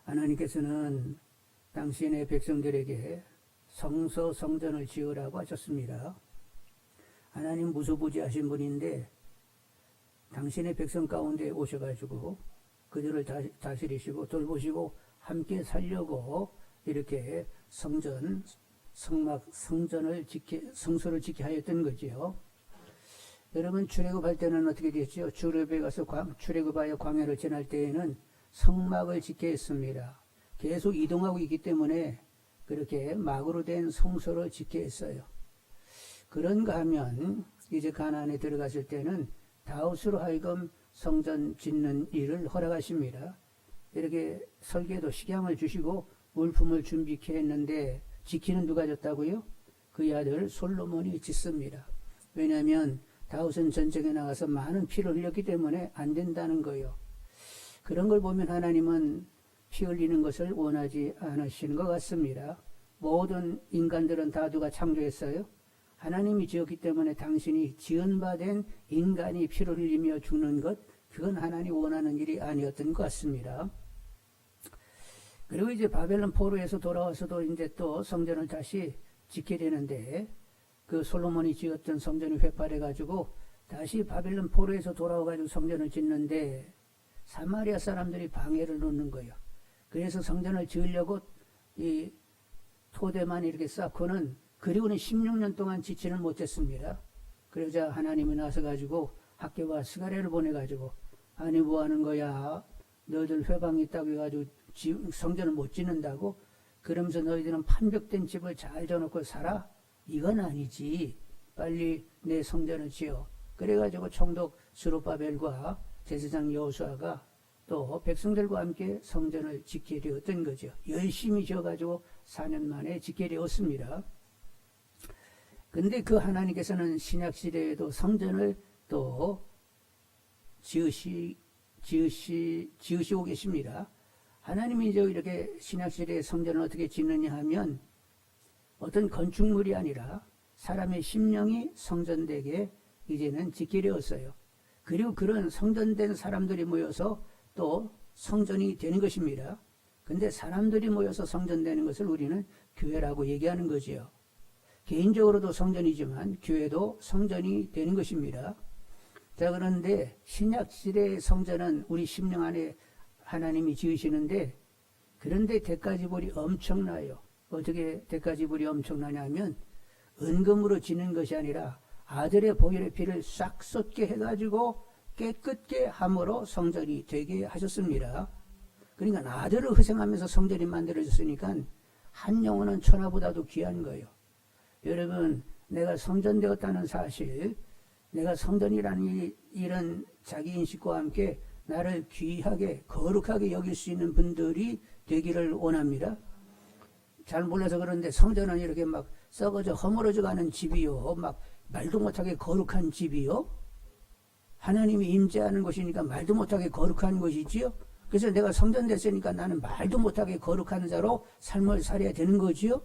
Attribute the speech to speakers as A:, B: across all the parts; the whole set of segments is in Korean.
A: 하나님께서는 당신의 백성들에게 성서 성전을 지으라고 하셨습니다. 하나님 무소부지하신 분인데 당신의 백성 가운데 오셔가지고 그들을 다스리시고 돌보시고 함께 살려고 이렇게 성전을 성소를 지게 하였던 거지요. 여러분 출애굽할 때는 어떻게 됐죠? 출애굽에 가서 출애굽하여 광야를 지날 때에는 성막을 짓게 했습니다. 계속 이동하고 있기 때문에 그렇게 막으로 된 성소를 짓게 했어요. 그런가 하면 이제 가나안에 들어갔을 때는 다윗으로 하여금 성전 짓는 일을 허락하십니다. 이렇게 설계도 식양을 주시고 물품을 준비케 했는데 지키는 누가 졌다고요? 그의 아들 솔로몬이 짓습니다. 왜냐하면 다윗은 전쟁에 나가서 많은 피를 흘렸기 때문에 안 된다는 거예요. 그런 걸 보면 하나님은 피 흘리는 것을 원하지 않으시는 것 같습니다. 모든 인간들은 다 누가 창조했어요? 하나님이 지었기 때문에 당신이 지은 바 된 인간이 피를 흘리며 죽는 것, 그건 하나님이 원하는 일이 아니었던 것 같습니다. 그리고 이제 바벨론 포로에서 돌아와서도 이제 또 성전을 다시 짓게 되는데 그 솔로몬이 지었던 성전이 회파돼가지고 다시 바벨론 포로에서 돌아와가지고 성전을 짓는데 사마리아 사람들이 방해를 놓는 거예요. 그래서 성전을 지으려고 이 토대만 이렇게 쌓고는 그리고는 16년 동안 지지를 못했습니다. 그러자 하나님이 나서가지고 학개와 스가랴를 보내가지고 아니 뭐 하는 거야? 너희들 회방이 있다고 해가지고 성전을 못 짓는다고? 그러면서 너희들은 판벽된 집을 잘 져놓고 살아? 이건 아니지. 빨리 내 성전을 지어. 그래가지고 총독 스룹바벨과 제사장 여호수아가 또 백성들과 함께 성전을 짓게 되었던 거죠. 열심히 지어가지고 4년 만에 짓게 되었습니다. 근데 그 하나님께서는 신약시대에도 성전을 또 지으시고 계십니다. 하나님이 이제 이렇게 신약시대의 성전을 어떻게 짓느냐 하면 어떤 건축물이 아니라 사람의 심령이 성전되게 이제는 짓게 되었어요. 그리고 그런 성전된 사람들이 모여서 또 성전이 되는 것입니다. 근데 사람들이 모여서 성전되는 것을 우리는 교회라고 얘기하는 거지요. 개인적으로도 성전이지만 교회도 성전이 되는 것입니다. 자, 그런데 신약시대의 성전은 우리 심령 안에 하나님이 지으시는데 그런데 대가지불이 엄청나요. 어떻게 대가지불이 엄청나냐면 은금으로 짓는 것이 아니라 아들의 보혈의 피를 싹 쏟게 해가지고 깨끗게 함으로 성전이 되게 하셨습니다. 그러니까 아들을 희생하면서 성전이 만들어졌으니까 한 영혼은 천하보다도 귀한 거예요. 여러분, 내가 성전되었다는 사실, 내가 성전이라는 이런 자기인식과 함께 나를 귀하게 거룩하게 여길 수 있는 분들이 되기를 원합니다. 잘 몰라서 그런데 성전은 이렇게 막 썩어져 허물어져 가는 집이요, 막 말도 못하게 거룩한 집이요, 하나님이 임재하는 것이니까 말도 못하게 거룩한 것이지요. 그래서 내가 성전 됐으니까 나는 말도 못하게 거룩한 자로 삶을 살아야 되는 거지요.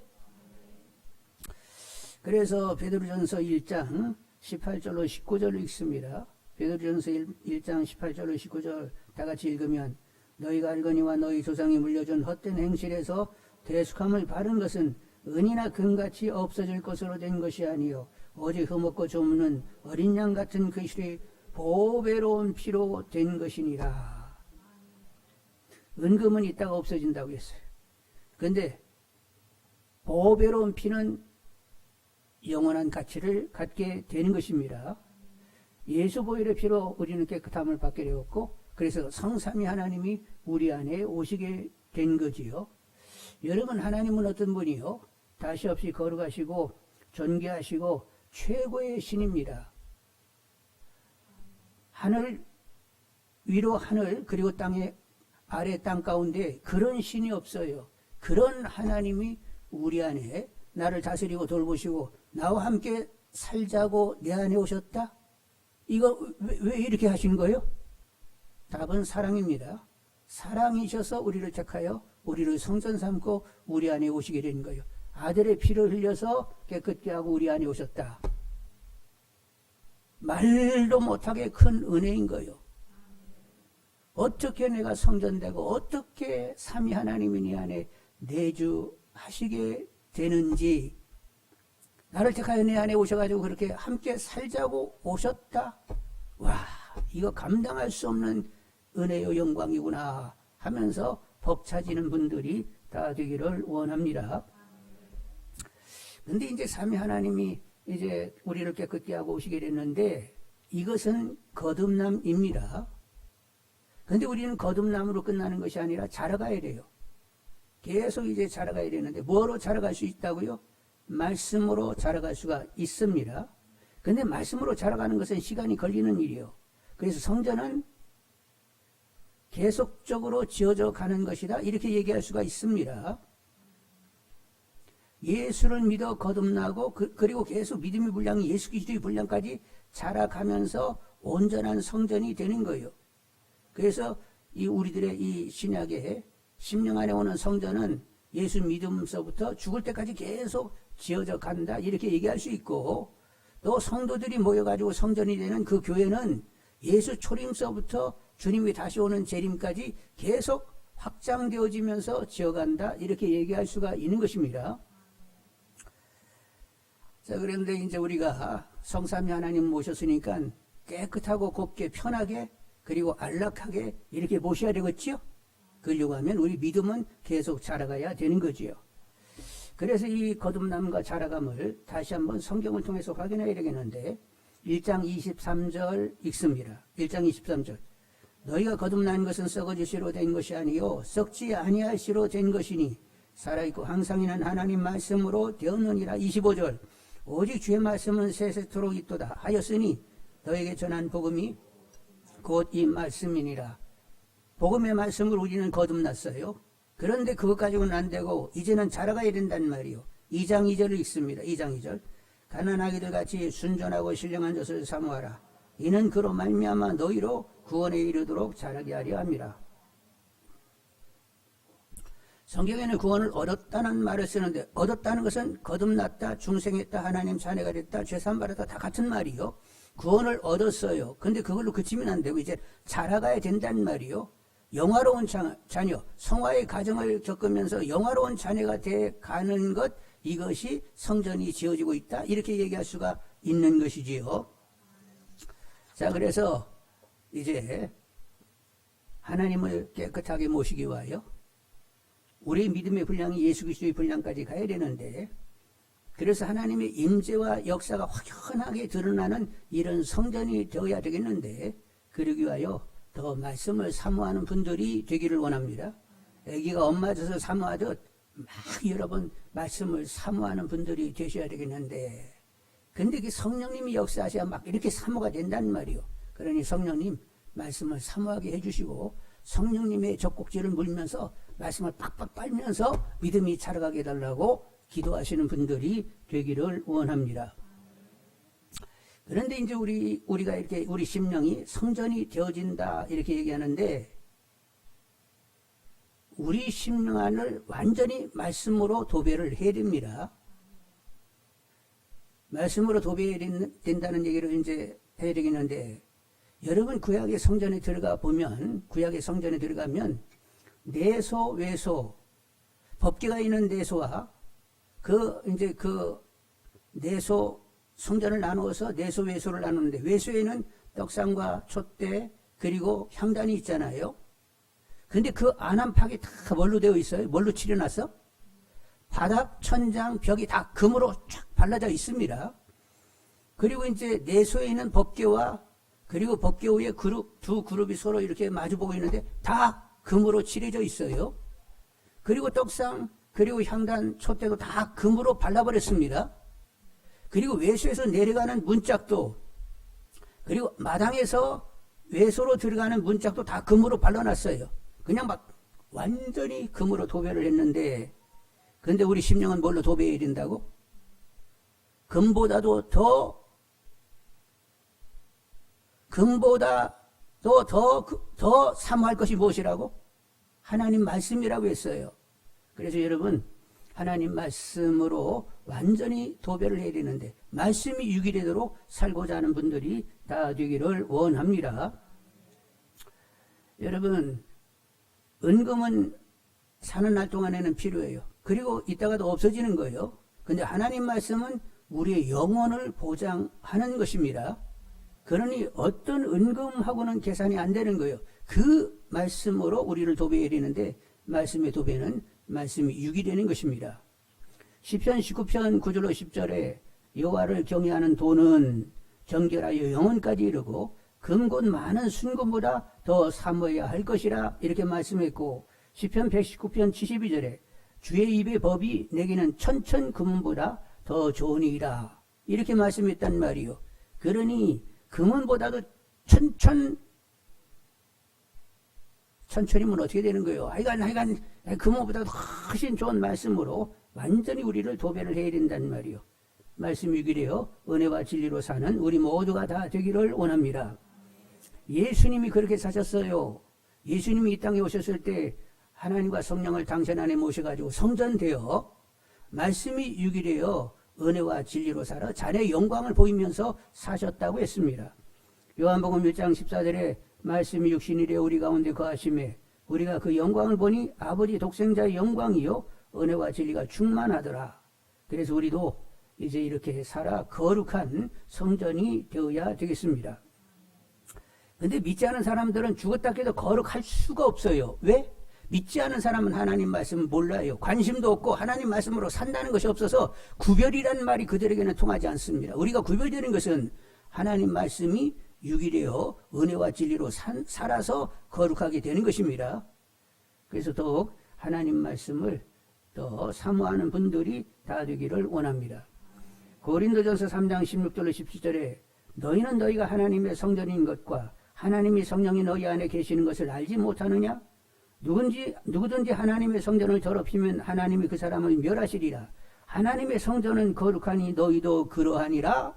A: 그래서 베드로전서 1장 18절로 19절을 읽습니다. 베드로전서 1장 18절로 19절 다 같이 읽으면 너희가 알거니와 너희 조상이 물려준 헛된 행실에서 대속함을 바른 것은 은이나 금같이 없어질 것으로 된 것이 아니요 오직 흠없고 조무는 어린 양 같은 그 실이 보배로운 피로 된 것이니라. 은금은 있다가 없어진다고 했어요. 그런데 보배로운 피는 영원한 가치를 갖게 되는 것입니다. 예수 보혈의 피로 우리는 깨끗함을 받게 되었고 그래서 성삼위 하나님이 우리 안에 오시게 된 거지요. 여러분, 하나님은 어떤 분이요? 다시 없이 거룩하시고 존귀하시고 최고의 신입니다. 하늘 위로 하늘 그리고 땅에 아래 땅 가운데 그런 신이 없어요. 그런 하나님이 우리 안에 나를 다스리고 돌보시고 나와 함께 살자고 내 안에 오셨다? 이거 왜 이렇게 하신 거예요? 답은 사랑입니다. 사랑이셔서 우리를 택하여 우리를 성전 삼고 우리 안에 오시게 된 거예요. 아들의 피를 흘려서 깨끗게 하고 우리 안에 오셨다. 말도 못하게 큰 은혜인 거예요. 어떻게 내가 성전되고 어떻게 삼위 하나님이 내 안에 내주하시게 되는지, 나를 택하여 내 안에 오셔가지고 그렇게 함께 살자고 오셨다. 와, 이거 감당할 수 없는 은혜요 영광이구나 하면서 벅차지는 분들이 다 되기를 원합니다. 근데 이제 삼위 하나님이 이제 우리를 깨끗게 하고 오시게 됐는데, 이것은 거듭남입니다. 근데 우리는 거듭남으로 끝나는 것이 아니라 자라가야 돼요. 계속 이제 자라가야 되는데, 뭐로 자라갈 수 있다고요? 말씀으로 자라갈 수가 있습니다. 근데 말씀으로 자라가는 것은 시간이 걸리는 일이에요. 그래서 성전은 계속적으로 지어져 가는 것이다, 이렇게 얘기할 수가 있습니다. 예수를 믿어 거듭나고 그리고 계속 믿음의 분량이 예수 그리스도의 분량까지 자라가면서 온전한 성전이 되는 거예요. 그래서 이 우리들의 이 신약의 심령 안에 오는 성전은 예수 믿음서부터 죽을 때까지 계속 지어져 간다, 이렇게 얘기할 수 있고, 또 성도들이 모여가지고 성전이 되는 그 교회는 예수 초림서부터 주님이 다시 오는 재림까지 계속 확장되어지면서 지어간다, 이렇게 얘기할 수가 있는 것입니다. 자, 그런데 이제 우리가 성삼위 하나님 모셨으니까 깨끗하고 곱게 편하게 그리고 안락하게 이렇게 모셔야 되겠지요? 그러려고 하면 우리 믿음은 계속 자라가야 되는 거지요. 그래서 이 거듭남과 자라감을 다시 한번 성경을 통해서 확인해야 되겠는데, 1장 23절 읽습니다. 1장 23절. 너희가 거듭난 것은 썩어질 씨로 된 것이 아니요 썩지 아니할 씨로 된 것이니 살아있고 항상 있는 하나님 말씀으로 되었느니라. 25절. 오직 주의 말씀은 세세토록 있도다 하였으니 너에게 전한 복음이 곧 이 말씀이니라. 복음의 말씀을 우리는 거듭났어요. 그런데 그것 가지고는 안 되고 이제는 자라가야 된단 말이요. 2장 2절을 읽습니다. 2장 2절. 가난하기들 같이 순전하고 신령한 것을 사모하라. 이는 그로 말미암아 너희로 구원에 이르도록 자라게 하려 함이라. 성경에는 구원을 얻었다는 말을 쓰는데, 얻었다는 것은 거듭났다, 중생했다, 하나님 자녀가 됐다, 죄사함 받았다, 다 같은 말이요. 구원을 얻었어요. 근데 그걸로 그치면 안 되고 이제 자라가야 된다는 말이요. 영화로운 자녀, 성화의 과정을 겪으면서 영화로운 자녀가 돼 가는 것, 이것이 성전이 지어지고 있다, 이렇게 얘기할 수가 있는 것이지요. 자, 그래서 이제 하나님을 깨끗하게 모시기 위하여 우리 믿음의 분량이 예수 그리스도의 분량까지 가야 되는데, 그래서 하나님의 임재와 역사가 확연하게 드러나는 이런 성전이 되어야 되겠는데, 그러기 위하여 더 말씀을 사모하는 분들이 되기를 원합니다. 아기가 엄마 젖을 사모하듯 막 여러 번 말씀을 사모하는 분들이 되셔야 되겠는데, 근데 그 성령님이 역사하셔야 막 이렇게 사모가 된다는 말이요. 그러니 성령님 말씀을 사모하게 해주시고, 성령님의 젖꼭지를 물면서 말씀을 빡빡 빨면서 믿음이 자라가게 해달라고 기도하시는 분들이 되기를 원합니다. 그런데 이제 우리가 이렇게 우리 심령이 성전이 되어진다, 이렇게 얘기하는데, 우리 심령 안을 완전히 말씀으로 도배를 해야 됩니다. 말씀으로 도배해야 된다는 얘기를 이제 해야 되겠는데, 여러분 구약의 성전에 들어가 보면, 구약의 성전에 들어가면 내소, 외소, 법궤가 있는 내소와 그 내소, 성전을 나누어서 내소, 외소를 나누는데, 외소에는 떡상과 촛대 그리고 향단이 있잖아요. 근데 그 안안팍이 다 뭘로 되어 있어요? 뭘로 칠해놨어? 바닥, 천장, 벽이 다 금으로 쫙 발라져 있습니다. 그리고 이제 내소에 있는 법궤와 그리고 법궤 위에 두 그룹이 서로 이렇게 마주보고 있는데 다 금으로 칠해져 있어요. 그리고 떡상, 그리고 향단, 촛대도 다 금으로 발라버렸습니다. 그리고 외소에서 내려가는 문짝도, 그리고 마당에서 외소로 들어가는 문짝도 다 금으로 발라놨어요. 그냥 막 완전히 금으로 도배를 했는데, 근데 우리 심령은 뭘로 도배해야 된다고? 금보다도 더 사모할 것이 무엇이라고? 하나님 말씀이라고 했어요. 그래서 여러분, 하나님 말씀으로 완전히 도배를 해야 되는데, 말씀이 유기되도록 살고자 하는 분들이 다 되기를 원합니다. 여러분, 은금은 사는 날 동안에는 필요해요. 그리고 이따가도 없어지는 거예요. 근데 하나님 말씀은 우리의 영혼을 보장하는 것입니다. 그러니 어떤 은금하고는 계산이 안 되는 거예요. 그 말씀으로 우리를 도배해야 되는데 말씀의 도배는 말씀이 육이 되는 것입니다. 시편 19편 9절로 10절에 여호와를 경외하는 돈은 정결하여 영혼까지 이르고 금곧 많은 순금보다 더 사모해야 할 것이라 이렇게 말씀했고 시편 119편 72절에 주의 입의 법이 내게는 천천 금은보다 더 좋으니이다 이렇게 말씀했단 말이요. 그러니 금은보다도 천천이면 어떻게 되는 거예요? 하여간 금은보다도 훨씬 좋은 말씀으로 완전히 우리를 도배를 해야 된단 말이요. 말씀이 이래요. 은혜와 진리로 사는 우리 모두가 다 되기를 원합니다. 예수님이 그렇게 사셨어요. 예수님이 이 땅에 오셨을 때 하나님과 성령을 당신 안에 모셔가지고 성전되어 말씀이 육이래요. 은혜와 진리로 살아 자녀의 영광을 보이면서 사셨다고 했습니다. 요한복음 1장 14절에 말씀이 육신이래 우리 가운데 거하심에 우리가 그 영광을 보니 아버지 독생자의 영광이요 은혜와 진리가 충만하더라. 그래서 우리도 이제 이렇게 살아 거룩한 성전이 되어야 되겠습니다. 근데 믿지 않은 사람들은 죽었다 깨도 거룩할 수가 없어요. 왜? 믿지 않은 사람은 하나님 말씀을 몰라요. 관심도 없고 하나님 말씀으로 산다는 것이 없어서 구별이라는 말이 그들에게는 통하지 않습니다. 우리가 구별되는 것은 하나님 말씀이 육이되어 은혜와 진리로 살아서 거룩하게 되는 것입니다. 그래서 더욱 하나님 말씀을 더 사모하는 분들이 다 되기를 원합니다. 고린도전서 3장 16절로 17절에 너희는 너희가 하나님의 성전인 것과 하나님이 성령이 너희 안에 계시는 것을 알지 못하느냐? 누구든지 하나님의 성전을 더럽히면 하나님이 그 사람을 멸하시리라. 하나님의 성전은 거룩하니 너희도 그러하니라.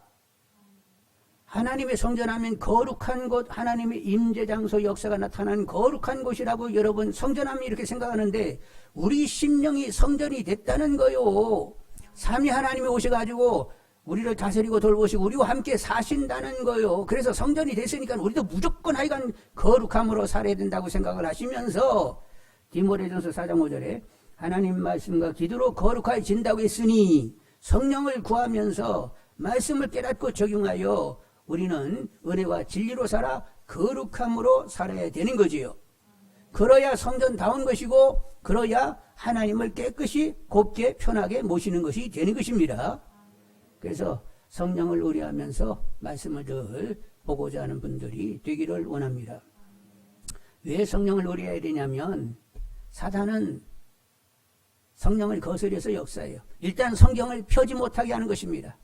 A: 하나님의 성전하면 거룩한 곳, 하나님의 임재장소 역사가 나타난 거룩한 곳이라고 여러분 성전하면 이렇게 생각하는데 우리 심령이 성전이 됐다는 거요. 삼위 하나님이 오셔가지고 우리를 다스리고 돌보시고 우리와 함께 사신다는 거요. 그래서 성전이 됐으니까 우리도 무조건 하여간 거룩함으로 살아야 된다고 생각을 하시면서 디모데전서 4장 5절에 하나님 말씀과 기도로 거룩해진다고 했으니 성령을 구하면서 말씀을 깨닫고 적용하여 우리는 은혜와 진리로 살아 거룩함으로 살아야 되는 거지요. 그러야 성전다운 것이고 그러야 하나님을 깨끗이 곱게 편하게 모시는 것이 되는 것입니다. 그래서 성령을 의뢰하면서 말씀을 늘 보고자 하는 분들이 되기를 원합니다. 왜 성령을 의뢰해야 되냐면 사단은 성령을 거스려서 역사해요. 일단 성경을 펴지 못하게 하는 것입니다.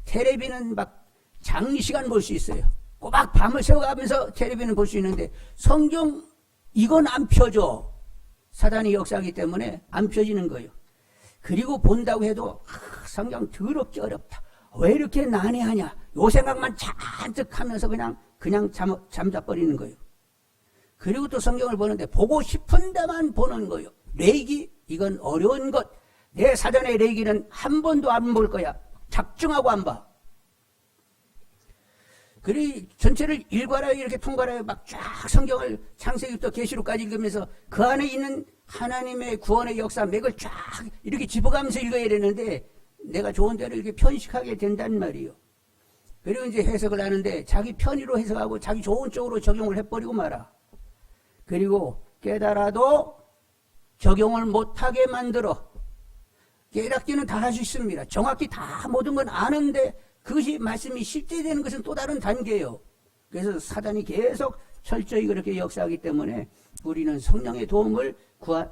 A: 텔레비는 막 장시간 볼 수 있어요. 꼬박 밤을 새워가면서 텔레비는 볼 수 있는데 성경 이건 안 펴져. 사단이 역사하기 때문에 안 펴지는 거예요. 그리고 본다고 해도 성경 더럽게 어렵다. 왜 이렇게 난해하냐. 요 생각만 잔뜩 하면서 그냥 잠자버리는 거예요. 그리고 또 성경을 보는데 보고 싶은 데만 보는 거예요. 레이기 이건 어려운 것. 내 사전의 레이기는 한 번도 안 볼 거야. 작정하고 안 봐. 그리고 전체를 일괄하여 이렇게 통괄하여 막 쫙 성경을 창세기부터 계시록까지 읽으면서 그 안에 있는 하나님의 구원의 역사 맥을 쫙 이렇게 짚어가면서 읽어야 되는데 내가 좋은 대로 이렇게 편식하게 된단 말이에요. 그리고 이제 해석을 하는데 자기 편의로 해석하고 자기 좋은 쪽으로 적용을 해버리고 말아. 그리고 깨달아도 적용을 못하게 만들어. 깨닫기는 다 할 수 있습니다. 정확히 다 모든 건 아는데 그것이 말씀이 실제되는 것은 또 다른 단계예요. 그래서 사단이 계속 철저히 그렇게 역사하기 때문에 우리는 성령의 도움을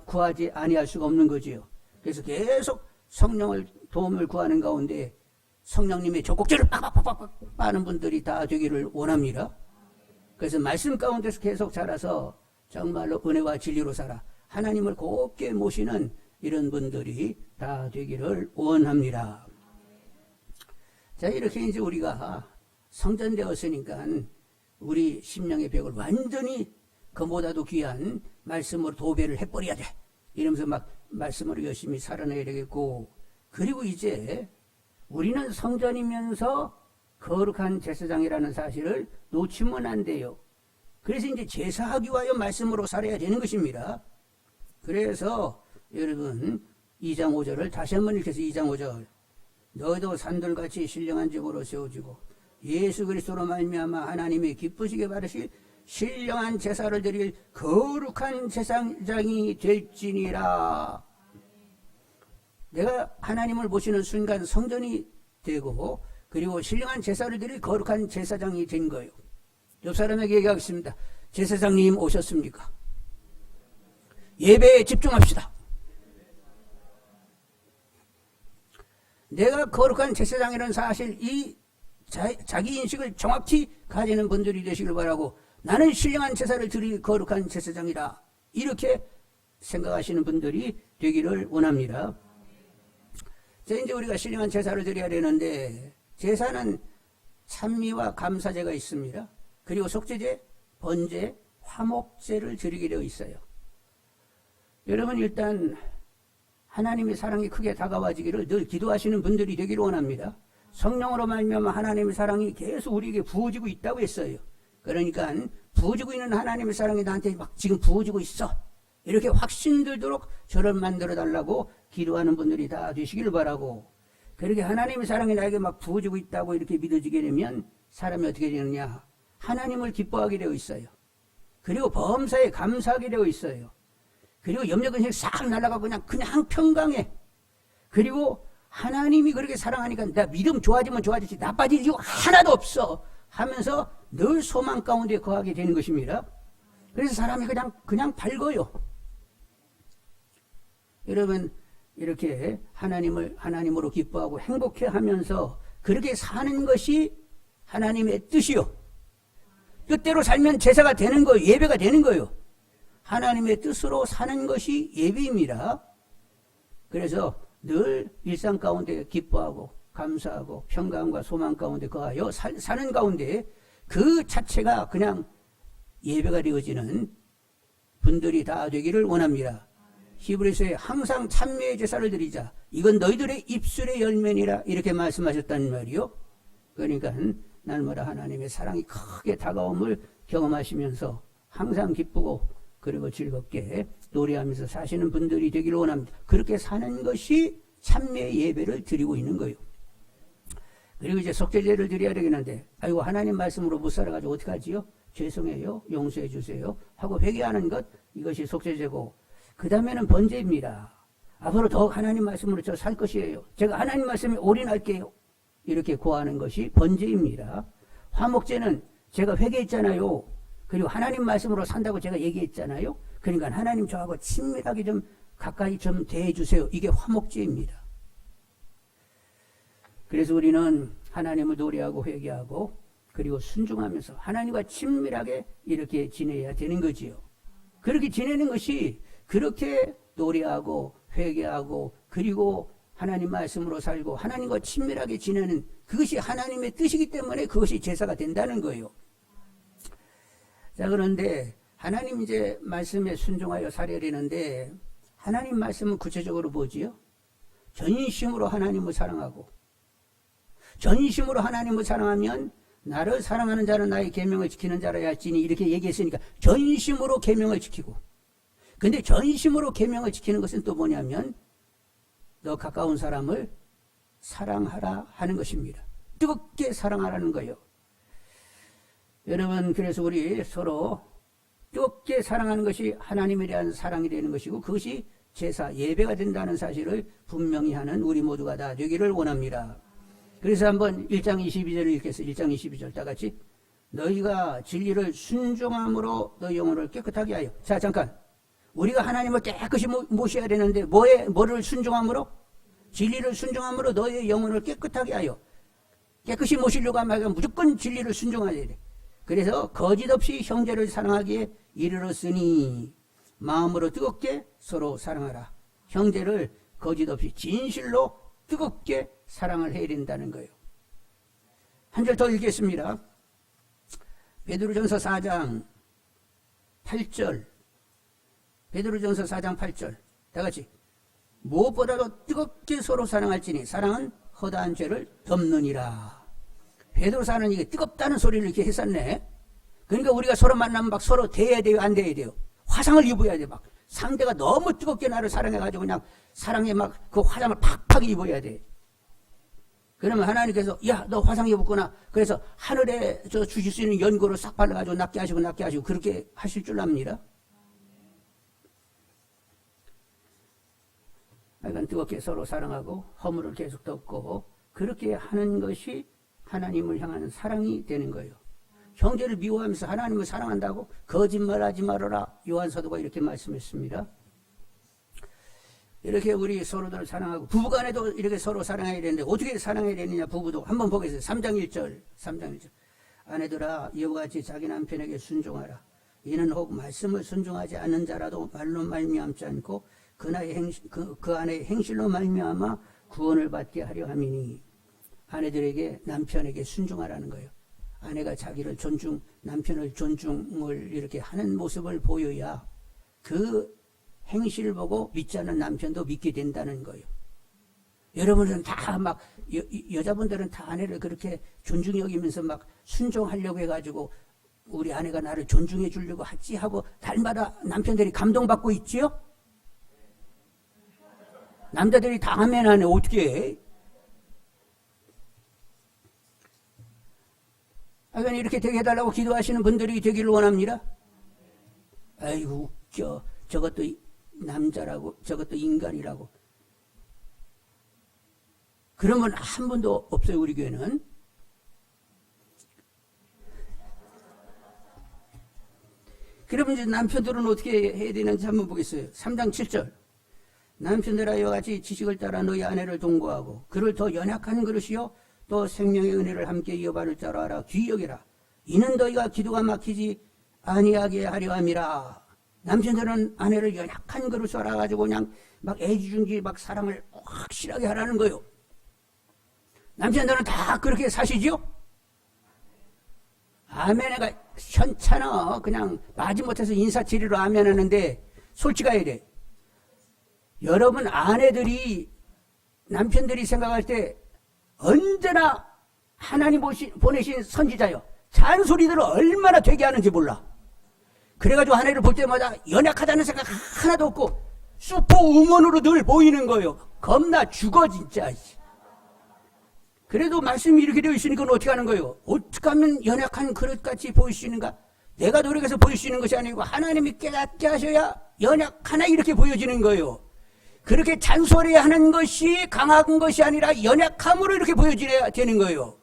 A: 구하지 아니할 수가 없는 거지요. 그래서 계속 성령을 도움을 구하는 가운데 성령님의 적곡절을 빡빡빡빡 하는 분들이 다 되기를 원합니다. 그래서 말씀 가운데서 계속 자라서 정말로 은혜와 진리로 살아 하나님을 곱게 모시는 이런 분들이 다 되기를 원합니다. 자, 이렇게 이제 우리가 성전되었으니까 우리 심령의 벽을 완전히 그보다도 귀한 말씀으로 도배를 해버려야 돼. 이러면서 막 말씀으로 열심히 살아내야 되겠고, 그리고 이제 우리는 성전이면서 거룩한 제사장이라는 사실을 놓치면 안 돼요. 그래서 이제 제사하기 위하여 말씀으로 살아야 되는 것입니다. 그래서 여러분 2장 5절을 다시 한번 읽겠서 2장 5절. 너도 산돌같이 신령한 집으로 세워지고 예수 그리스도로 말미암아 하나님이 기쁘시게 받으실 신령한 제사를 드릴 거룩한 제사장이 될지니라. 내가 하나님을 모시는 순간 성전이 되고 그리고 신령한 제사를 드릴 거룩한 제사장이 된 거예요. 옆 사람에게 얘기하겠습니다. 제사장님 오셨습니까? 예배에 집중합시다. 내가 거룩한 제사장이라는 사실, 이 자기 인식을 정확히 가지는 분들이 되시길 바라고, 나는 신령한 제사를 드릴 거룩한 제사장이다, 이렇게 생각하시는 분들이 되기를 원합니다. 자, 이제 우리가 신령한 제사를 드려야 되는데, 제사는 찬미와 감사제가 있습니다. 그리고 속죄제, 번제, 화목제를 드리게 되어 있어요. 여러분 일단 하나님의 사랑이 크게 다가와지기를 늘 기도하시는 분들이 되기를 원합니다. 성령으로 말미암아 하나님의 사랑이 계속 우리에게 부어지고 있다고 했어요. 그러니까 부어지고 있는 하나님의 사랑이 나한테 막 지금 부어지고 있어, 이렇게 확신 들도록 저를 만들어 달라고 기도하는 분들이 다 되시기를 바라고, 그렇게 하나님의 사랑이 나에게 막 부어지고 있다고 이렇게 믿어지게 되면 사람이 어떻게 되느냐, 하나님을 기뻐하게 되어 있어요. 그리고 범사에 감사하게 되어 있어요. 그리고 염려근심이 싹 날아가고 그냥 평강해. 그리고 하나님이 그렇게 사랑하니까 나 믿음 좋아지면 좋아지지 나빠질 이유 하나도 없어 하면서 늘 소망 가운데 거하게 되는 것입니다. 그래서 사람이 그냥 밝아요. 여러분 이렇게 하나님으로 기뻐하고 행복해 하면서 그렇게 사는 것이 하나님의 뜻이요. 뜻대로 살면 제사가 되는 거예요. 예배가 되는 거예요. 하나님의 뜻으로 사는 것이 예배입니다. 그래서 늘 일상 가운데 기뻐하고 감사하고 평강과 소망 가운데 거하여 사는 가운데 그 자체가 그냥 예배가 되어지는 분들이 다 되기를 원합니다. 히브리서에 항상 찬미의 제사를 드리자, 이건 너희들의 입술의 열매니라, 이렇게 말씀하셨단 말이요. 그러니까 날마다 하나님의 사랑이 크게 다가옴을 경험하시면서 항상 기쁘고 그리고 즐겁게 노래하면서 사시는 분들이 되기를 원합니다. 그렇게 사는 것이 찬미의 예배를 드리고 있는 거예요. 그리고 이제 속죄제를 드려야 되겠는데, 아이고 하나님 말씀으로 못 살아가지고 어떡하지요? 죄송해요, 용서해 주세요 하고 회개하는 것, 이것이 속죄제고, 그 다음에는 번제입니다. 앞으로 더욱 하나님 말씀으로 저 살 것이에요, 제가 하나님 말씀에 올인할게요, 이렇게 고하는 것이 번제입니다. 화목제는 제가 회개했잖아요, 그리고 하나님 말씀으로 산다고 제가 얘기했잖아요. 그러니까 하나님 저하고 친밀하게 좀 가까이 좀 대해주세요, 이게 화목제입니다. 그래서 우리는 하나님을 노래하고 회개하고 그리고 순종하면서 하나님과 친밀하게 이렇게 지내야 되는 거지요. 그렇게 지내는 것이, 그렇게 노래하고 회개하고 그리고 하나님 말씀으로 살고 하나님과 친밀하게 지내는 그것이 하나님의 뜻이기 때문에 그것이 제사가 된다는 거예요. 자, 그런데 하나님 이제 말씀에 순종하여 살아야 되는데, 하나님 말씀은 구체적으로 뭐지요? 전심으로 하나님을 사랑하고, 전심으로 하나님을 사랑하면 나를 사랑하는 자는 나의 계명을 지키는 자라 할지니, 이렇게 얘기했으니까 전심으로 계명을 지키고, 근데 전심으로 계명을 지키는 것은 또 뭐냐면 너 가까운 사람을 사랑하라 하는 것입니다. 뜨겁게 사랑하라는 거예요. 여러분, 그래서 우리 서로 뜨겁게 사랑하는 것이 하나님에 대한 사랑이 되는 것이고, 그것이 제사, 예배가 된다는 사실을 분명히 하는 우리 모두가 다 되기를 원합니다. 그래서 한번 1장 22절을 읽겠어요. 1장 22절 다 같이. 너희가 진리를 순종함으로 너희 영혼을 깨끗하게 하여. 자, 잠깐. 우리가 하나님을 깨끗이 모셔야 되는데 뭐를 순종함으로? 진리를 순종함으로 너희의 영혼을 깨끗하게 하여. 깨끗이 모시려고 하면 무조건 진리를 순종해야 돼. 그래서 거짓 없이 형제를 사랑하기에 이르렀으니 마음으로 뜨겁게 서로 사랑하라. 형제를 거짓 없이 진실로 뜨겁게 사랑을 해야 된다는 거예요. 한 절 더 읽겠습니다. 베드로전서 4장 8절. 베드로전서 4장 8절. 다 같이. 무엇보다도 뜨겁게 서로 사랑할지니 사랑은 허다한 죄를 덮느니라. 베드로사는 이게 뜨겁다는 소리를 이렇게 했었네. 그러니까 우리가 서로 만나면 막 서로 대해야 돼요, 안 대해야 돼요? 화상을 입어야 돼. 막 상대가 너무 뜨겁게 나를 사랑해가지고 그냥 사랑에 막 그 화상을 팍팍 입어야 돼. 그러면 하나님께서 야, 너 화상 입었구나. 그래서 하늘에 저 주실 수 있는 연고를 싹 발라가지고 낫게 하시고 그렇게 하실 줄 압니다. 하여간 뜨겁게 서로 사랑하고 허물을 계속 덮고 그렇게 하는 것이 하나님을 향하는 사랑이 되는 거예요. 형제를 미워하면서 하나님을 사랑한다고 거짓말하지 말아라. 요한사도가 이렇게 말씀했습니다. 이렇게 우리 서로들 사랑하고 부부간에도 이렇게 서로 사랑해야 되는데 어떻게 사랑해야 되느냐. 부부도 한번 보겠습니다. 3장 1절 아내들아 이와같이 자기 남편에게 순종하라. 이는 혹 말씀을 순종하지 않는 자라도 말로 말미암지 않고 그 아내의 행실로 말미암아 구원을 받게 하려 함이니. 아내들에게 남편에게 순종하라는 거예요. 아내가 자기를 남편을 존중을 이렇게 하는 모습을 보여야 그 행실을 보고 믿지 않는 남편도 믿게 된다는 거예요. 여러분은 다 막 여자분들은 다 아내를 그렇게 존중히 여기면서 막 순종하려고 해가지고 우리 아내가 나를 존중해 주려고 하지 하고 날마다 남편들이 감동받고 있지요? 남자들이 다 하면 하네. 어떻게 해? 하여간 이렇게 되게 해달라고 기도하시는 분들이 되기를 원합니다. 아이고 웃겨. 저것도 남자라고 저것도 인간이라고. 그런 분 한 분도 없어요. 우리 교회는. 그러면 이제 남편들은 어떻게 해야 되는지 한번 보겠어요. 3장 7절 남편들아 이와 같이 지식을 따라 너희 아내를 동거하고 그를 더 연약한 그릇이요 또 생명의 은혜를 함께 이어받을 자로 알아 귀히 여기라. 이는 너희가 기도가 막히지 아니하게 하려 함이라. 남편들은 아내를 연약한 그릇으로 알아가지고 그냥 막 애지중지 막 사랑을 확실하게 하라는 거예요. 남편들은 다 그렇게 사시지요? 아멘해가 현찮아. 그냥 마지못해서 인사치리로 아멘하는데 솔직해야 돼. 여러분 아내들이 남편들이 생각할 때 언제나 하나님 보내신 선지자요. 잔소리들을 얼마나 되게 하는지 몰라. 그래가지고 아내를 볼 때마다 연약하다는 생각 하나도 없고 슈퍼우먼으로 늘 보이는 거예요. 겁나 죽어 진짜. 그래도 말씀이 이렇게 되어 있으니까 어떻게 하는 거예요? 어떻게 하면 연약한 그릇같이 보일 수 있는가? 내가 노력해서 보일 수 있는 것이 아니고 하나님이 깨닫게 하셔야 연약하나 이렇게 보여지는 거예요. 그렇게 잔소리하는 것이 강한 것이 아니라 연약함으로 이렇게 보여져야 되는 거예요.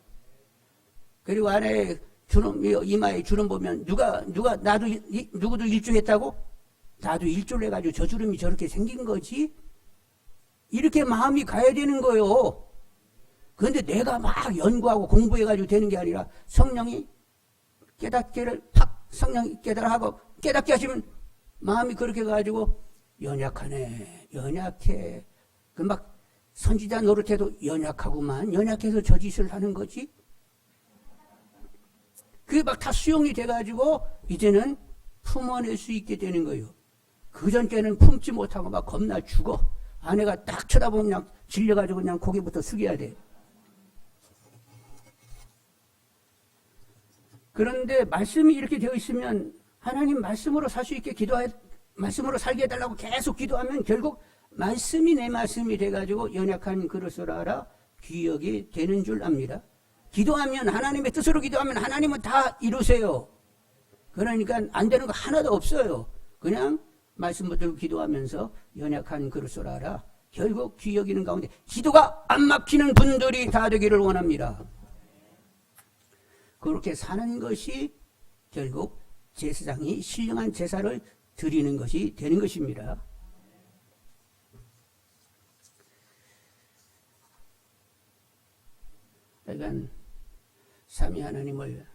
A: 그리고 아내의 주름, 이마에 주름 보면 누구도 일조했다고? 나도 일조를 해가지고 저 주름이 저렇게 생긴 거지? 이렇게 마음이 가야 되는 거예요. 그런데 내가 막 연구하고 공부해가지고 되는 게 아니라 성령이 성령이 깨달아하고 깨닫게 하시면 마음이 그렇게 가지고 연약하네, 연약해. 그 막 선지자 노릇해도 연약하구만. 연약해서 저 짓을 하는 거지? 그게 막 다 수용이 돼가지고 이제는 품어낼 수 있게 되는 거예요. 그전께는 품지 못하고 막 겁나 죽어. 아내가 딱 쳐다보면 그냥 질려가지고 그냥 고개부터 숙여야 돼. 그런데 말씀이 이렇게 되어 있으면 하나님 말씀으로 살 수 있게 말씀으로 살게 해달라고 계속 기도하면 결국 말씀이 내 말씀이 돼가지고 연약한 그릇을 알아 귀하게 되는 줄 압니다. 기도하면 하나님의 뜻으로 기도하면 하나님은 다 이루세요. 그러니까 안 되는 거 하나도 없어요. 그냥 말씀 붙들고 기도하면서 연약한 그릇을 알아 결국 귀 여기는 가운데 기도가 안 막히는 분들이 다 되기를 원합니다. 그렇게 사는 것이 결국 제사장이 신령한 제사를 드리는 것이 되는 것입니다. 그러니까 삼위 하나님을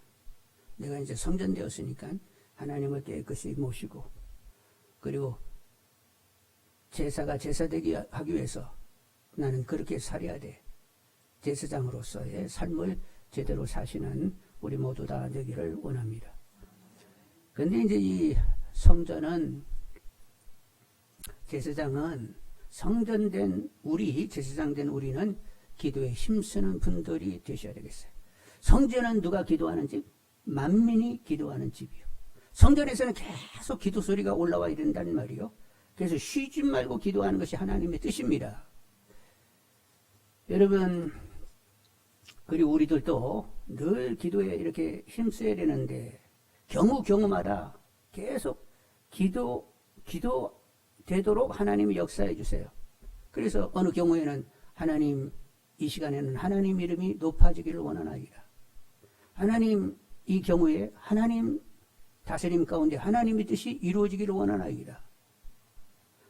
A: 내가 이제 성전되었으니까 하나님을 깨끗이 모시고 그리고 제사가 제사되게 하기 위해서 나는 그렇게 살아야 돼. 제사장으로서의 삶을 제대로 사시는 우리 모두 다 되기를 원합니다. 그런데 이제 이 성전은 제사장은 성전된 제사장된 우리는 기도에 힘쓰는 분들이 되셔야 되겠어요. 성전은 누가 기도하는지 만민이 기도하는 집이요. 성전에서는 계속 기도 소리가 올라와야 된다는 말이요. 그래서 쉬지 말고 기도하는 것이 하나님의 뜻입니다. 여러분, 그리고 우리들도 늘 기도에 이렇게 힘써야 되는데 경우마다 계속 기도되도록 하나님이 역사해 주세요. 그래서 어느 경우에는 하나님, 이 시간에는 하나님 이름이 높아지기를 원하나이다. 하나님, 이 경우에 하나님 다스림 가운데 하나님의 뜻이 이루어지기를 원하나이다.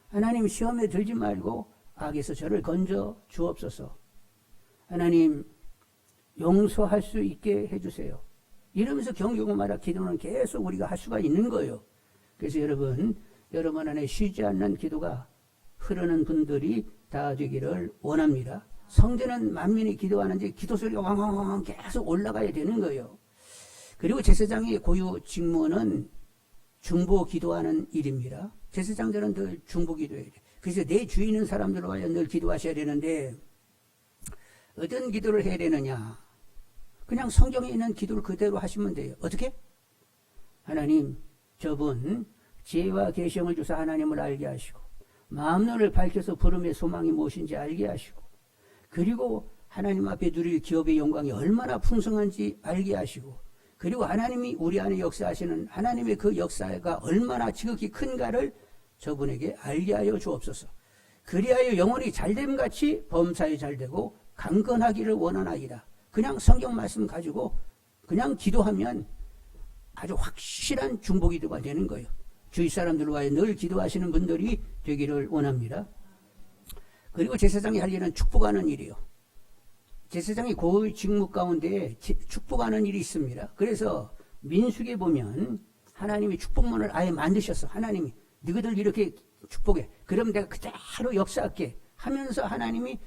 A: 하나님 시험에 들지 말고 악에서 저를 건져 주옵소서. 하나님 용서할 수 있게 해주세요. 이러면서 경우마다 기도는 계속 우리가 할 수가 있는 거예요. 그래서 여러분 안에 쉬지 않는 기도가 흐르는 분들이 다 되기를 원합니다. 성전은 만민이 기도하는데 기도 소리가 왕왕왕 계속 올라가야 되는 거예요. 그리고 제사장의 고유 직무는 중보 기도하는 일입니다. 제사장들은 늘 중보 기도해야 돼. 그래서 내 주위 있는 사람들과 늘 기도하셔야 되는데 어떤 기도를 해야 되느냐? 그냥 성경에 있는 기도를 그대로 하시면 돼요. 어떻게? 하나님, 저분 지혜와 계시형을 주사 하나님을 알게 하시고 마음눈을 밝혀서 부름의 소망이 무엇인지 알게 하시고 그리고 하나님 앞에 누릴 기업의 영광이 얼마나 풍성한지 알게 하시고 그리고 하나님이 우리 안에 역사하시는 하나님의 그 역사가 얼마나 지극히 큰가를 저분에게 알게 하여 주옵소서. 그리하여 영혼이 잘됨같이 범사에 잘되고 강건하기를 원하나이다. 그냥 성경 말씀 가지고 그냥 기도하면 아주 확실한 중보기도가 되는 거예요. 주위 사람들과 늘 기도하시는 분들이 되기를 원합니다. 그리고 제사장이 할 일은 축복하는 일이요. 제사장이 고의 직무 가운데 축복하는 일이 있습니다. 그래서 민수기에 보면 하나님이 축복문을 아예 만드셨어. 하나님이 너희들 이렇게 축복해. 그럼 내가 그대로 역사할게 하면서 하나님이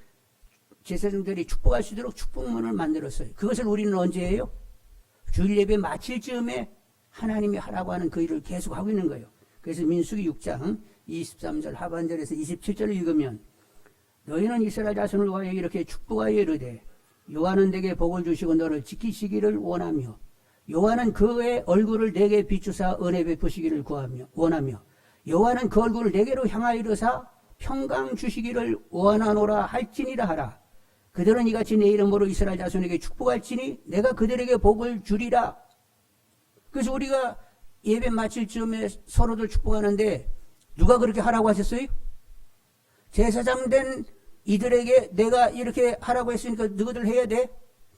A: 제사장들이 축복할 수 있도록 축복문을 만들었어요. 그것을 우리는 언제 해요? 주일 예배 마칠 즈음에 하나님이 하라고 하는 그 일을 계속 하고 있는 거예요. 그래서 민수기 6장 23절 하반절에서 27절을 읽으면 너희는 이스라엘 자손을 위하여 이렇게 축복하여 이르되 여호와는 내게 복을 주시고 너를 지키시기를 원하며 여호와는 그의 얼굴을 내게 비추사 은혜 베푸시기를 원하며 여호와는 그 얼굴을 내게로 향하여 이르사 평강 주시기를 원하노라 할지니라 하라. 그들은 이같이 내 이름으로 이스라엘 자손에게 축복할지니 내가 그들에게 복을 주리라. 그래서 우리가 예배 마칠 즈음에 서로들 축복하는데 누가 그렇게 하라고 하셨어요? 제사장 된 이들에게 내가 이렇게 하라고 했으니까 너희들 해야 돼?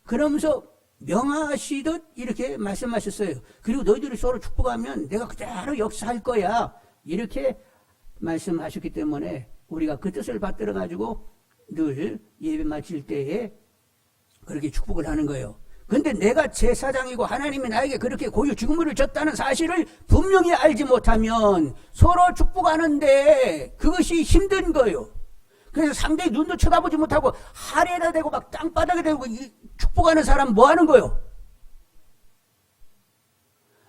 A: 그러면서 명하시듯 이렇게 말씀하셨어요. 그리고 너희들이 서로 축복하면 내가 그대로 역사할 거야. 이렇게 말씀하셨기 때문에 우리가 그 뜻을 받들어 가지고 늘 예배 마칠 때에 그렇게 축복을 하는 거예요. 근데 내가 제사장이고 하나님이 나에게 그렇게 고유 직무를 줬다는 사실을 분명히 알지 못하면 서로 축복하는데 그것이 힘든 거예요. 그래서 상대의 눈도 쳐다보지 못하고 하래다 대고 막 땅바닥에 대고 축복하는 사람 뭐 하는 거예요?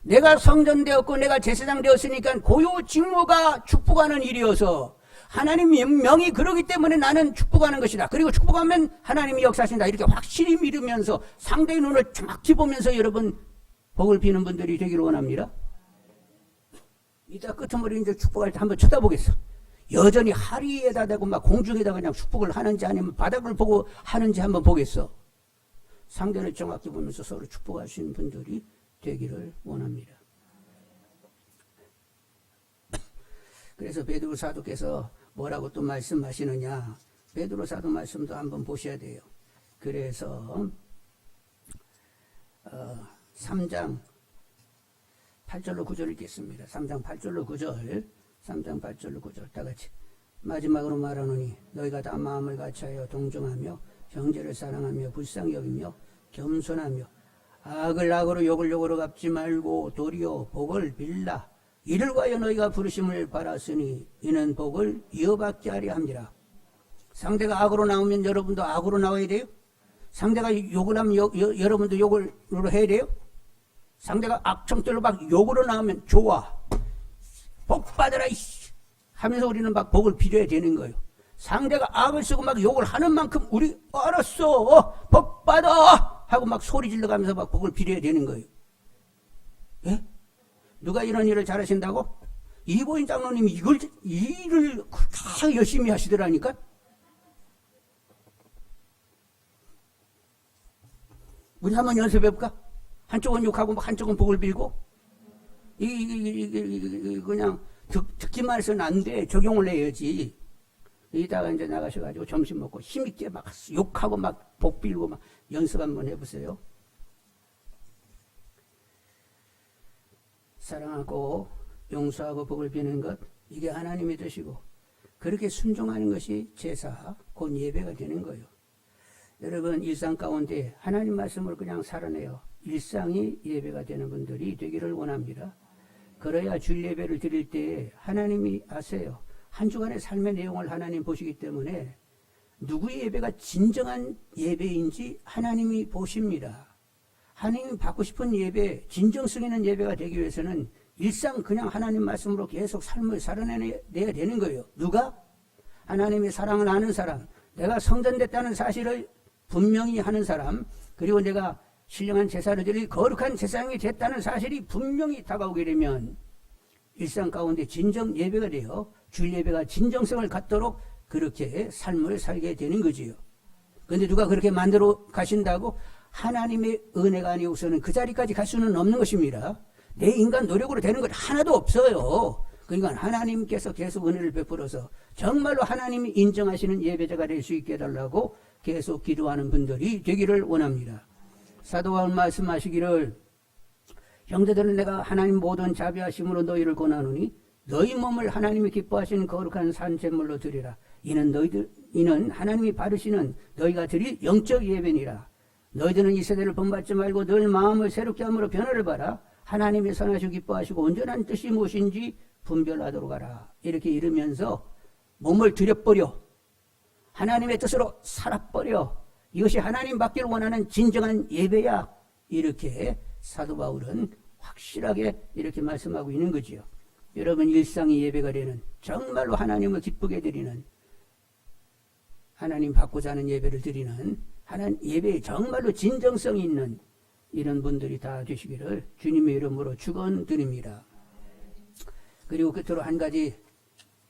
A: 내가 성전되었고 내가 제사장 되었으니까 고유 직무가 축복하는 일이어서 하나님 명이 그러기 때문에 나는 축복하는 것이다. 그리고 축복하면 하나님이 역사하신다. 이렇게 확실히 믿으면서 상대의 눈을 정확히 보면서 여러분 복을 비는 분들이 되기를 원합니다. 이따 끄트머리 이제 축복할 때 한번 쳐다보겠어. 여전히 하리에다 대고 막 공중에다 그냥 축복을 하는지 아니면 바닥을 보고 하는지 한번 보겠어. 상대를 정확히 보면서 서로 축복하시는 분들이 되기를 원합니다. 그래서 베드로 사도께서 뭐라고 또 말씀하시느냐. 베드로 사도 말씀도 한번 보셔야 돼요. 그래서 3장 8절로 9절 읽겠습니다. 3장 8절로 9절 3장 8절로 9절 다 같이. 마지막으로 말하노니 너희가 다 마음을 같이하여 동정하며 형제를 사랑하며 불쌍히 여기며 겸손하며 악을 악으로 욕을 욕으로 갚지 말고 도리어 복을 빌라. 이를 위하여 너희가 부르심을 받았으니 이는 복을 이어받게 하려 함이라. 상대가 악으로 나오면 여러분도 악으로 나와야 돼요? 상대가 욕을 하면 여러분도 욕을 해야 돼요? 상대가 악청들로 막 욕으로 나오면 좋아. 복 받아라 이씨 하면서 우리는 막 복을 빌어야 되는 거예요. 상대가 악을 쓰고 막 욕을 하는 만큼 우리 알았어 복 받아 하고 막 소리 질러가면서 막 복을 빌어야 되는 거예요. 예? 누가 이런 일을 잘하신다고? 이보인 장로님이 일을 그렇게 열심히 하시더라니까? 우리 한번 연습해볼까? 한쪽은 욕하고 한쪽은 복을 빌고? 그냥 듣기만 해서는 안 돼. 적용을 해야지. 이따가 이제 나가셔가지고 점심 먹고 힘있게 막 욕하고 막 복 빌고 막 연습 한번 해보세요. 사랑하고 용서하고 복을 비는 것, 이게 하나님의 뜻이고, 그렇게 순종하는 것이 제사, 곧 예배가 되는 거예요. 여러분, 일상 가운데 하나님 말씀을 그냥 살아내요. 일상이 예배가 되는 분들이 되기를 원합니다. 그래야 주일 예배를 드릴 때 하나님이 아세요. 한 주간의 삶의 내용을 하나님 보시기 때문에 누구의 예배가 진정한 예배인지 하나님이 보십니다. 하나님이 받고 싶은 예배, 진정성 있는 예배가 되기 위해서는 일상 그냥 하나님 말씀으로 계속 삶을 살아내야 되는 거예요. 누가? 하나님의 사랑을 아는 사람, 내가 성전됐다는 사실을 분명히 하는 사람, 그리고 내가 신령한 제사를 드릴 거룩한 제사장이 됐다는 사실이 분명히 다가오게 되면 일상 가운데 진정 예배가 되어 주일 예배가 진정성을 갖도록 그렇게 삶을 살게 되는 거지요. 그런데 누가 그렇게 만들어 가신다고? 하나님의 은혜가 아니고서는 그 자리까지 갈 수는 없는 것입니다. 내 인간 노력으로 되는 것 하나도 없어요. 그러니까 하나님께서 계속 은혜를 베풀어서 정말로 하나님이 인정하시는 예배자가 될 수 있게 해달라고 계속 기도하는 분들이 되기를 원합니다. 사도 바울 말씀하시기를, 형제들은 내가 하나님 모든 자비하심으로 너희를 권하노니 너희 몸을 하나님이 기뻐하시는 거룩한 산제물로 드리라. 이는 하나님이 받으시는 너희가 드릴 영적 예배니라. 너희들은 이 세대를 본받지 말고 늘 마음을 새롭게 함으로 변화를 봐라. 하나님의 선하시고 기뻐하시고 온전한 뜻이 무엇인지 분별하도록 하라. 이렇게 이르면서 몸을 들여버려 하나님의 뜻으로 살아버려. 이것이 하나님 받기를 원하는 진정한 예배야. 이렇게 사도 바울은 확실하게 이렇게 말씀하고 있는 거지요. 여러분, 일상이 예배가 되는, 정말로 하나님을 기쁘게 드리는, 하나님 받고자 하는 예배를 드리는, 하나님 예배에 정말로 진정성이 있는 이런 분들이 다 되시기를 주님의 이름으로 축원드립니다. 그리고 끝으로 한 가지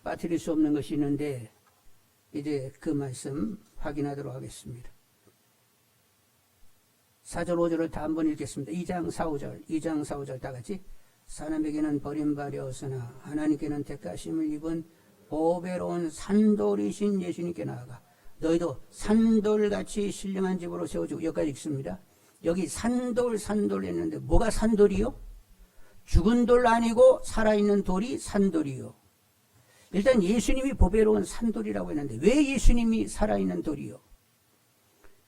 A: 빠뜨릴 수 없는 것이 있는데, 이제 그 말씀 확인하도록 하겠습니다. 4절 5절을 다 한번 읽겠습니다. 2장 4, 5절 다 같이. 사람에게는 버림받았으나 하나님께는 택하심을 입은 보배로운 산돌이신 예수님께 나아가 너희도 산돌같이 신령한 집으로 세워주고, 여기까지 읽습니다. 여기 산돌 했는데 뭐가 산돌이요? 죽은 돌 아니고 살아있는 돌이 산돌이요. 일단 예수님이 보배로운 산돌이라고 했는데 왜 예수님이 살아있는 돌이요?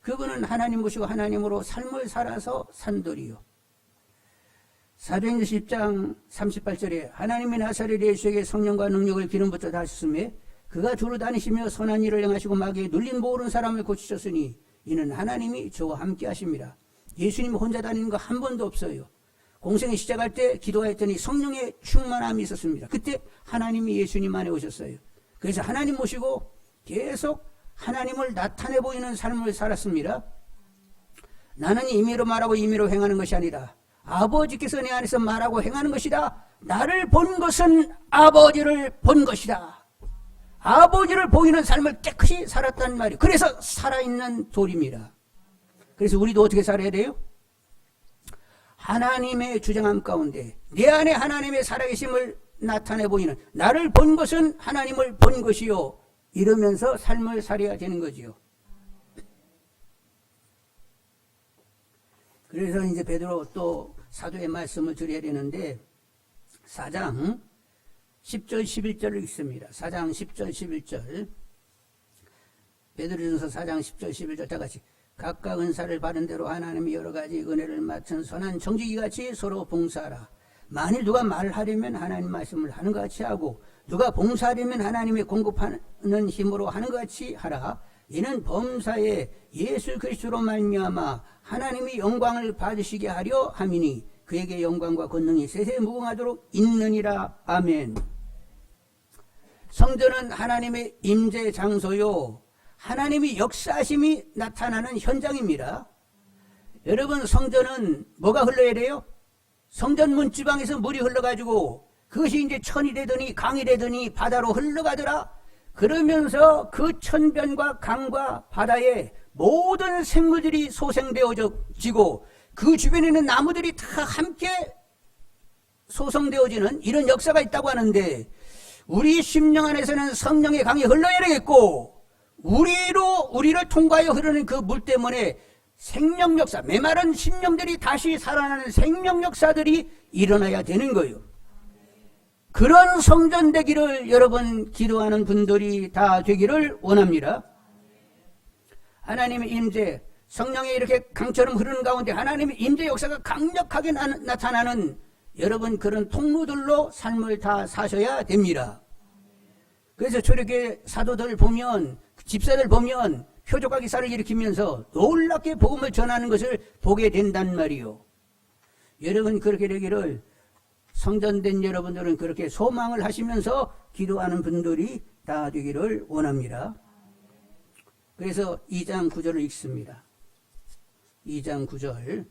A: 그분은 하나님 모시고 하나님으로 삶을 살아서 산돌이요. 사도행전 10장 38절에 하나님의 나사렛 예수에게 성령과 능력을 기름부터 다하셨으며 그가 두루 다니시며 선한 일을 행하시고 마귀에 눌린 모든 사람을 고치셨으니 이는 하나님이 저와 함께 하십니다. 예수님이 혼자 다니는 거 한 번도 없어요. 공생을 시작할 때 기도했더니 성령의 충만함이 있었습니다. 그때 하나님이 예수님 안에 오셨어요. 그래서 하나님 모시고 계속 하나님을 나타내 보이는 삶을 살았습니다. 나는 임의로 말하고 임의로 행하는 것이 아니라 아버지께서 내 안에서 말하고 행하는 것이다. 나를 본 것은 아버지를 본 것이다. 아버지를 보이는 삶을 깨끗이 살았단 말이에요. 그래서 살아있는 돌입니다. 그래서 우리도 어떻게 살아야 돼요? 하나님의 주장함 가운데 내 안에 하나님의 살아계심을 나타내 보이는, 나를 본 것은 하나님을 본 것이요, 이러면서 삶을 살아야 되는 거지요. 그래서 이제 베드로 또 사도의 말씀을 드려야 되는데 4장 10절 11절을 읽습니다. 4장 10절 11절 베드로전서 4장 10절 11절 다 같이. 각각 은사를 받은 대로 하나님이 여러 가지 은혜를 맡은 선한 정직이같이 서로 봉사하라. 만일 누가 말하려면 하나님 말씀을 하는 것 같이 하고 누가 봉사하려면 하나님의 공급하는 힘으로 하는 것 같이 하라. 이는 범사에 예수 그리스도로 말미암아 하나님이 영광을 받으시게 하려 함이니 그에게 영광과 권능이 세세 무궁하도록 있느니라. 아멘. 성전은 하나님의 임재 장소요, 하나님이 역사하심이 나타나는 현장입니다. 여러분, 성전은 뭐가 흘러야 돼요? 성전 문지방에서 물이 흘러가지고 그것이 이제 천이 되더니 강이 되더니 바다로 흘러가더라. 그러면서 그 천변과 강과 바다에 모든 생물들이 소생되어지고 그 주변에 있는 나무들이 다 함께 소성되어지는 이런 역사가 있다고 하는데, 우리 심령 안에서는 성령의 강이 흘러야 되겠고, 우리를 통과하여 흐르는 그 물 때문에 생명 역사, 메마른 심령들이 다시 살아나는 생명 역사들이 일어나야 되는 거예요. 그런 성전 되기를 여러분 기도하는 분들이 다 되기를 원합니다. 하나님의 임재, 성령이 이렇게 강처럼 흐르는 가운데 하나님의 임재 역사가 강력하게 나타나는 여러분 그런 통로들로 삶을 다 사셔야 됩니다. 그래서 저렇게 사도들 보면, 집사들 보면 표적과 기사를 일으키면서 놀랍게 복음을 전하는 것을 보게 된단 말이요. 여러분 그렇게 되기를, 성전된 여러분들은 그렇게 소망을 하시면서 기도하는 분들이 다 되기를 원합니다. 그래서 2장 9절을 읽습니다. 2장 9절.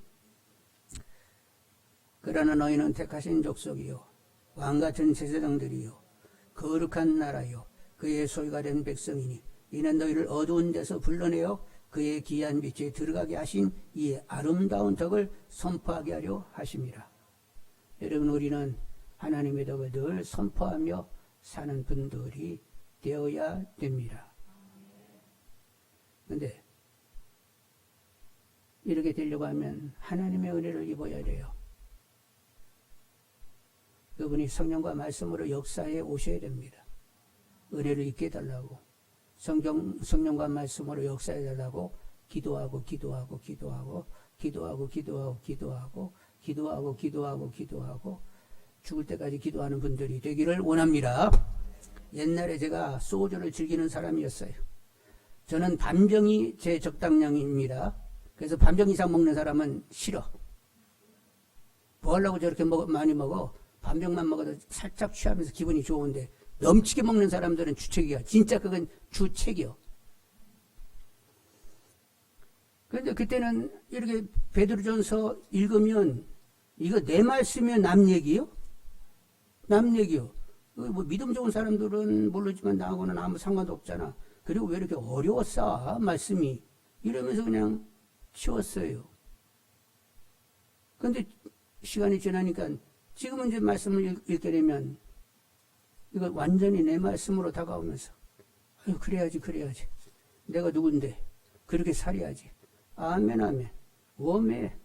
A: 그러나 너희는 택하신 족속이요 왕같은 제사장들이요 거룩한 나라요 그의 소유가 된 백성이니 이는 너희를 어두운 데서 불러내어 그의 귀한 빛에 들어가게 하신 이의 아름다운 덕을 선포하게 하려 하심이라. 여러분, 우리는 하나님의 덕을 늘 선포하며 사는 분들이 되어야 됩니다. 그런데 이렇게 되려고 하면 하나님의 은혜를 입어야 돼요. 그분이 성령과 말씀으로 역사에 오셔야 됩니다. 은혜를 입게 해달라고, 성령과 말씀으로 역사해 달라고 기도하고 죽을 때까지 기도하는 분들이 되기를 원합니다. 옛날에 제가 소주를 즐기는 사람이었어요. 저는 반병이 제 적당량입니다. 그래서 반병 이상 먹는 사람은 싫어. 뭐 하려고 저렇게 많이 먹어? 반병만 먹어도 살짝 취하면서 기분이 좋은데 넘치게 먹는 사람들은 주책이야. 진짜 그건 주책이요. 그런데 그때는 이렇게 베드로전서 읽으면 이거 내 말씀이면 남 얘기요? 남 얘기요. 뭐 믿음 좋은 사람들은 모르지만 나하고는 아무 상관도 없잖아. 그리고 왜 이렇게 어려웠어 말씀이, 이러면서 그냥 치웠어요. 그런데 시간이 지나니까 지금은 이제 말씀을 읽게 되면 이거 완전히 내 말씀으로 다가오면서, 아유, 그래야지. 내가 누군데 그렇게 살아야지. 아멘 아멘. 오메.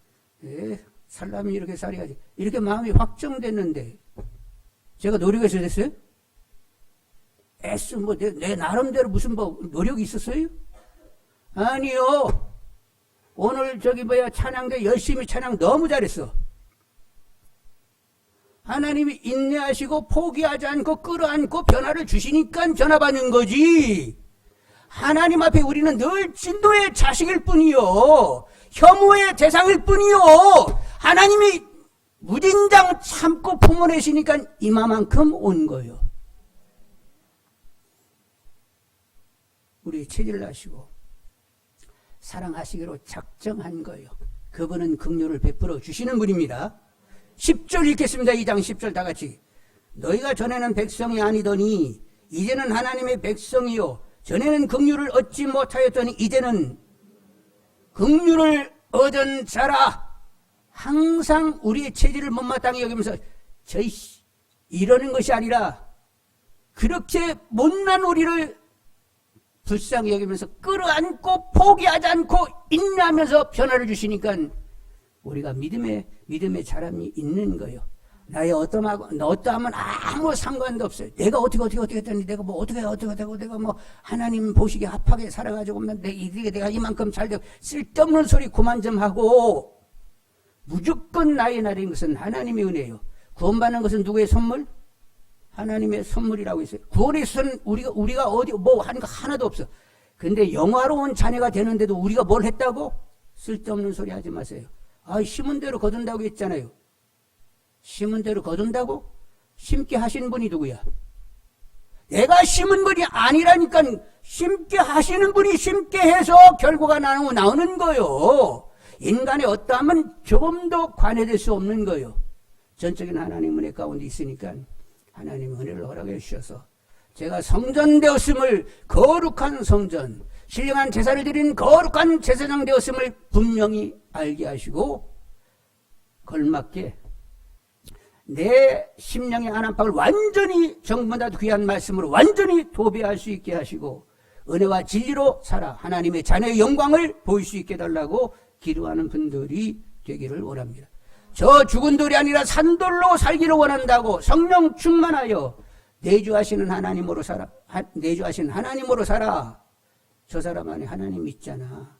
A: 살라면 이렇게 살아야지. 이렇게 마음이 확정됐는데 제가 노력해서 됐어요? 뭐 내 나름대로 무슨 뭐 노력이 있었어요? 아니요. 오늘 찬양대 열심히 찬양 너무 잘했어. 하나님이 인내하시고 포기하지 않고 끌어안고 변화를 주시니까 변화받는 거지. 하나님 앞에 우리는 늘 진노의 자식일 뿐이요, 혐오의 대상일 뿐이요, 하나님이 무진장 참고 품어내시니까 이마만큼 온 거예요. 우리 체질을 하시고 사랑하시기로 작정한 거예요. 그분은 긍휼을 베풀어 주시는 분입니다. 10절 읽겠습니다. 2장 10절 다 같이. 너희가 전에는 백성이 아니더니 이제는 하나님의 백성이요 전에는 긍휼을 얻지 못하였더니 이제는 긍휼을 얻은 자라. 항상 우리의 체질을 못마땅히 여기면서 이러는 것이 아니라 그렇게 못난 우리를 불쌍히 여기면서 끌어안고 포기하지 않고 인내하면서 변화를 주시니까 우리가 믿음의 자람이 있는 거예요. 나의 어떠함은 아무 상관도 없어요. 내가 어떻게 했더니 내가 뭐 어떻게 되고 내가 뭐 하나님 보시기에 합하게 살아가지고 내가 이만큼 잘 되고, 쓸데없는 소리 그만 좀 하고, 무조건 나의 날인 것은 하나님의 은혜예요. 구원받는 것은 누구의 선물? 하나님의 선물이라고 했어요. 구원의 것은 우리가 어디 뭐 하는 거 하나도 없어. 근데 영화로운 자녀가 되는데도 우리가 뭘 했다고? 쓸데없는 소리 하지 마세요. 심은 대로 거둔다고 했잖아요. 심은 대로 거둔다고? 심게 하신 분이 누구야? 내가 심은 분이 아니라니까. 심게 하시는 분이 심게 해서 결과가 나오는 거요. 인간의 어떠함은 조금도 관여될 수 없는 거요. 전적인 하나님 은혜 가운데 있으니까 하나님 은혜를 허락해 주셔서 제가 성전 되었음을, 거룩한 성전, 신령한 제사를 드린 거룩한 제사장 되었음을 분명히 알게 하시고 걸맞게 내 심령의 안팎을 완전히 정보다 귀한 말씀으로 완전히 도배할 수 있게 하시고 은혜와 진리로 살아 하나님의 자녀의 영광을 보일 수 있게 해달라고 기도하는 분들이 되기를 원합니다. 저 죽은 돌이 아니라 산돌로 살기를 원한다고 성령 충만하여 내주하시는 하나님으로 살아. 내주하시는 하나님으로 살아. 저 사람 안에 하나님 있잖아.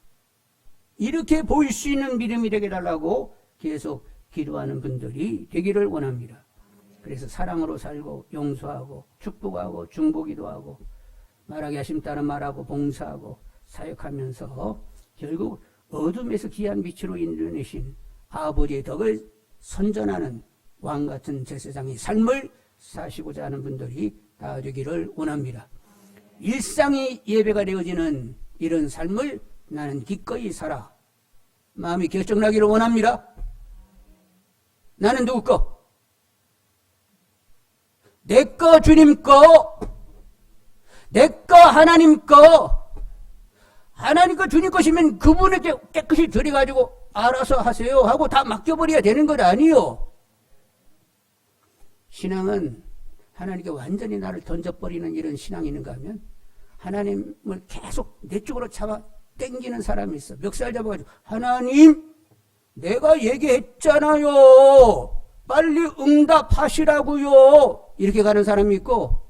A: 이렇게 보일 수 있는 믿음이 되게 해달라고 계속 기도하는 분들이 되기를 원합니다. 그래서 사랑으로 살고 용서하고 축복하고 중보기도 하고 말하게 하심 따라 말하고 봉사하고 사역하면서 결국 어둠에서 귀한 빛으로 인도내신 아버지의 덕을 선전하는 왕같은 제사장의 삶을 사시고자 하는 분들이 다 되기를 원합니다. 일상이 예배가 되어지는 이런 삶을 나는 기꺼이 살아 마음이 결정나기를 원합니다. 나는 누구 거? 내 거 주님 거, 내 거 하나님 거. 하나님 거 주님 것이면 그분에게 깨끗이 드려가지고 알아서 하세요 하고 다 맡겨버려야 되는 것 아니요. 신앙은 하나님께 완전히 나를 던져버리는 이런 신앙이 있는가 하면 하나님을 계속 내 쪽으로 잡아 당기는 사람이 있어. 멱살 잡아가지고 하나님 내가 얘기했잖아요. 빨리 응답하시라고요. 이렇게 가는 사람이 있고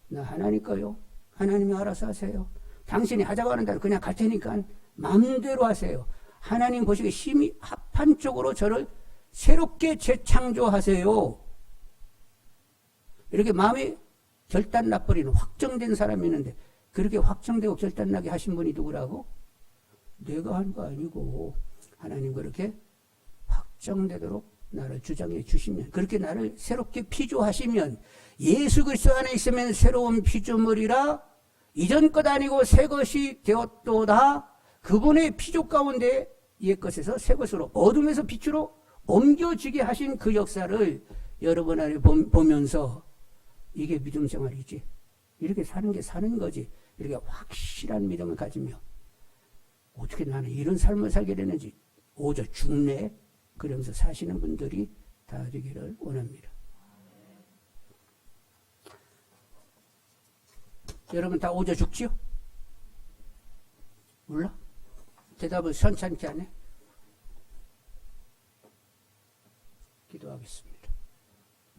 A: 나 하나님 거요. 하나님이 알아서 하세요. 당신이 하자고 하는 대로 그냥 갈 테니까 마음대로 하세요. 하나님 보시기에 심히 합한 쪽으로 저를 새롭게 재창조하세요. 이렇게 마음이 결단 나버리는 확정된 사람이 있는데 그렇게 확정되고 결단나게 하신 분이 누구라고? 내가 한 거 아니고 하나님 그렇게 확정되도록 나를 주장해 주시면 그렇게 나를 새롭게 피조하시면 예수 그리스도 안에 있으면 새로운 피조물이라 이전 것 아니고 새 것이 되었도다. 그분의 피조 가운데 옛 것에서 새 것으로 어둠에서 빛으로 옮겨지게 하신 그 역사를 여러분 안에 보면서 이게 믿음 생활이지. 이렇게 사는 게 사는 거지. 이렇게 확실한 믿음을 가지며 어떻게 나는 이런 삶을 살게 되는지 오저 죽네 그러면서 사시는 분들이 다 되기를 원합니다. 여러분 다 오저 죽지요? 몰라? 대답을 선찬케 하네. 기도하겠습니다.